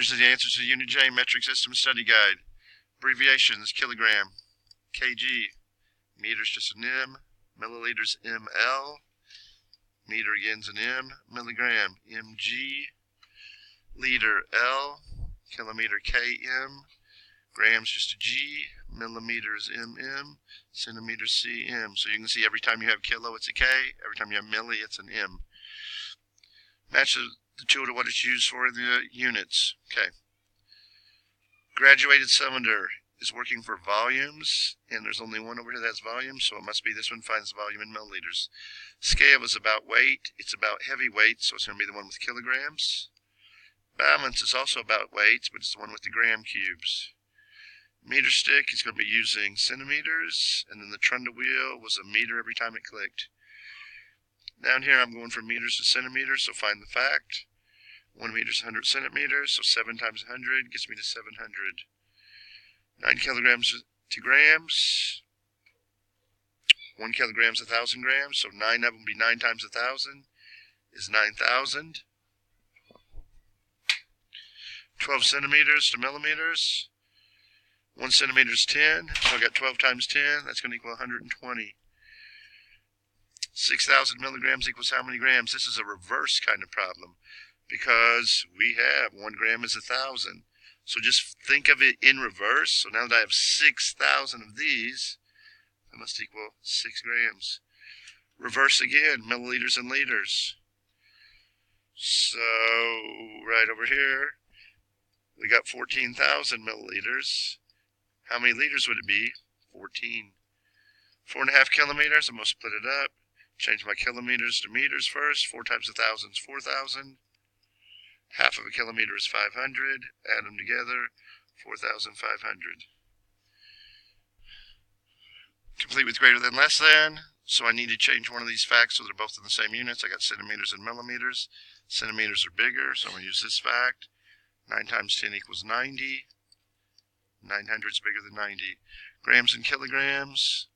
Here's the answers to the Unit J Metric System Study Guide. Abbreviations: kilogram, kg, meters just an M, milliliters ml, meter again's an M, milligram mg, liter L, kilometer km, grams just a G, millimeters mm, centimeters cm. So you can see every time you have kilo it's a K, every time you have milli it's an M. Match the tool to what it's used for in the units. Okay. Graduated cylinder is working for volumes, and there's only one over here that's volume, so it must be this one finds the volume in milliliters. Scale is about weight. It's about heavy weight, so it's going to be the one with kilograms. Balance is also about weights, but it's the one with the gram cubes. Meter stick is going to be using centimeters, and then the trundle wheel was a meter every time it clicked. Down here I'm going from meters to centimeters, so find the fact. 1 meter is 100 centimeters, so 7 times 100 gets me to 700. 9 kilograms to grams. 1 kilogram is 1,000 grams, so 9 of them will be 9 times 1,000 is 9,000. 12 centimeters to millimeters. 1 centimeter is 10, so I got 12 times 10, that's going to equal 120. 6,000 milligrams equals how many grams? This is a reverse kind of problem because we have 1 gram is 1,000. So just think of it in reverse. So now that I have 6,000 of these, that must equal 6 grams. Reverse again, milliliters and liters. So right over here, we got 14,000 milliliters. How many liters would it be? 14. 4.5 kilometers, I'm going to split it up. Change my kilometers to meters first. 4 times 1,000 is 4,000. Half of a kilometer is 500. Add them together, 4,500. Complete with greater than, less than. So I need to change one of these facts so they're both in the same units. I got centimeters and millimeters. Centimeters are bigger, so I'm going to use this fact. 9 times 10 equals 90. 900 is bigger than 90. Grams and kilograms.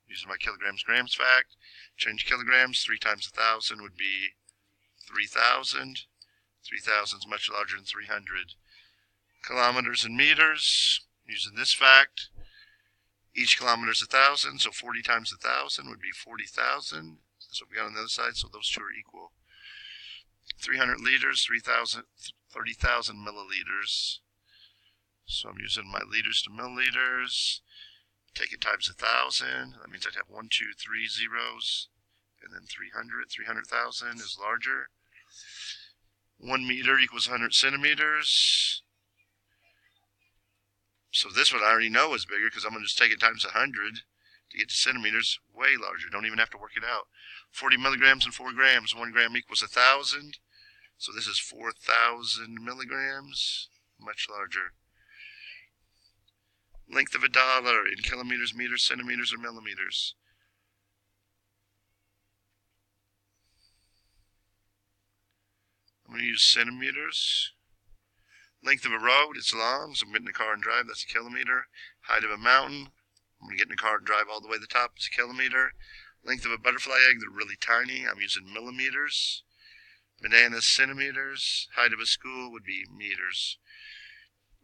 Using my kilograms grams fact. Change kilograms. 3 times 1,000 would be 3,000. 3,000 is much larger than 300. Kilometers and meters. Using this fact. Each kilometer is 1,000, so 40 times 1,000 would be 40,000. That's what we got on the other side, so those two are equal. 300 liters, 30,000 milliliters. So I'm using my liters to milliliters. Take it times 1,000. That means I'd have 1, 2, 3 zeros. And then 300. 300,000 is larger. 1 meter equals 100 centimeters. So this one I already know is bigger because I'm going to just take it times 100 to get to centimeters. Way larger. Don't even have to work it out. 40 milligrams and 4 grams. 1 gram equals 1,000. So this is 4,000 milligrams. Much larger. Length of a dollar in kilometers, meters, centimeters, or millimeters. I'm going to use centimeters. Length of a road, it's long, so I'm getting in the car and drive, that's a kilometer. Height of a mountain, I'm going to get in the car and drive all the way to the top, it's a kilometer. Length of a butterfly egg, they're really tiny, I'm using millimeters. Bananas, centimeters. Height of a school would be meters.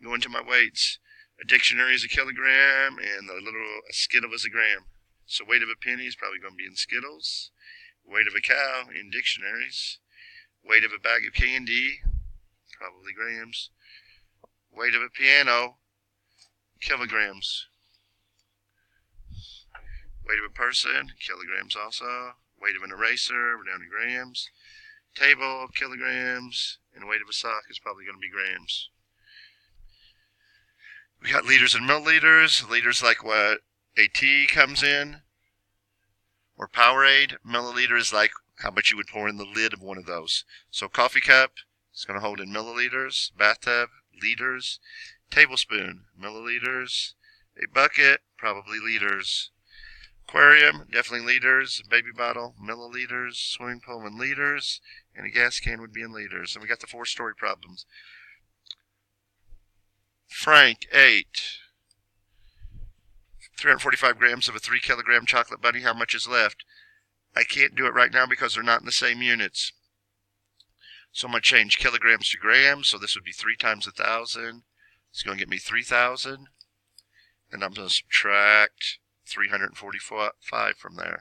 Going to my weights. A dictionary is a kilogram, and a skittle is a gram. So weight of a penny is probably going to be in skittles. Weight of a cow in dictionaries. Weight of a bag of candy, probably grams. Weight of a piano, kilograms. Weight of a person, kilograms also. Weight of an eraser, we're down to grams. Table, kilograms. And weight of a sock is probably going to be grams. We got liters and milliliters. Liters like what a tea comes in, or Powerade. Milliliter is like how much you would pour in the lid of one of those. So coffee cup is going to hold in milliliters. Bathtub, liters. Tablespoon, milliliters. A bucket, probably liters. Aquarium, definitely liters. A baby bottle, milliliters. Swimming pool in liters. And a gas can would be in liters. And we got the 4-story problems. Frank ate 345 grams of a 3 kilogram chocolate bunny. How much is left? I can't do it right now because they're not in the same units. So I'm going to change kilograms to grams. So this would be 3 times 1,000. It's going to get me 3,000. And I'm going to subtract 345 from there.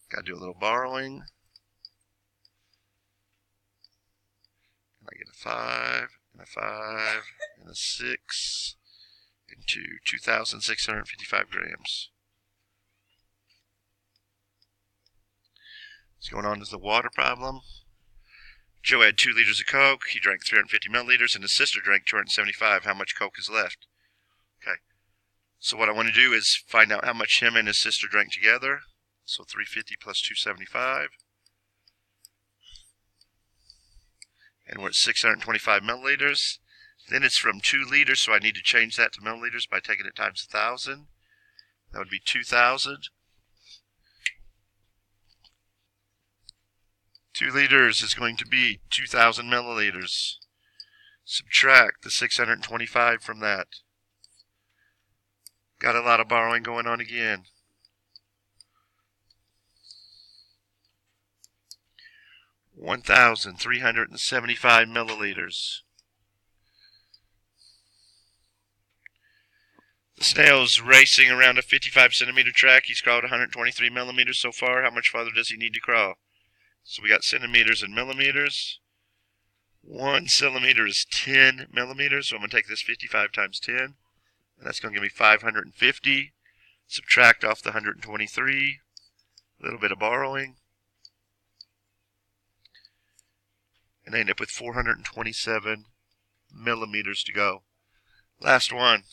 Got to do a little borrowing. And I get a 5, and a 5, and a 6, into 2,655 grams. Let's go on to the water problem. Joe had 2 liters of Coke. He drank 350 milliliters, and his sister drank 275. How much Coke is left? Okay. So what I want to do is find out how much him and his sister drank together. So 350 plus 275. And we're at 625 milliliters. Then it's from 2 liters, so I need to change that to milliliters by taking it times 1,000. That would be 2,000. 2 liters is going to be 2,000 milliliters. Subtract the 625 from that. Got a lot of borrowing going on again. 1,375 milliliters. The snail's racing around a 55 centimeter track. He's crawled 123 millimeters so far. How much farther does he need to crawl? So we got centimeters and millimeters. 1 centimeter is 10 millimeters. So I'm going to take this 55 times 10. And that's going to give me 550. Subtract off the 123. A little bit of borrowing. And I end up with 427 millimeters to go. Last one.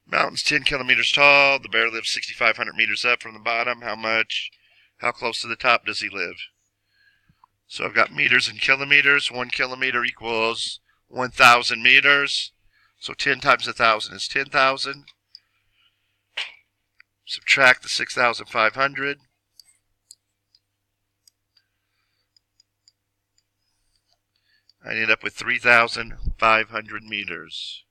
Mountain's 10 kilometers tall. The bear lives 6,500 meters up from the bottom. How close to the top does he live? So I've got meters and kilometers. 1 kilometer equals 1,000 meters. So 10 times 1,000 is 10,000. Subtract the 6,500. I end up with 3,500 meters.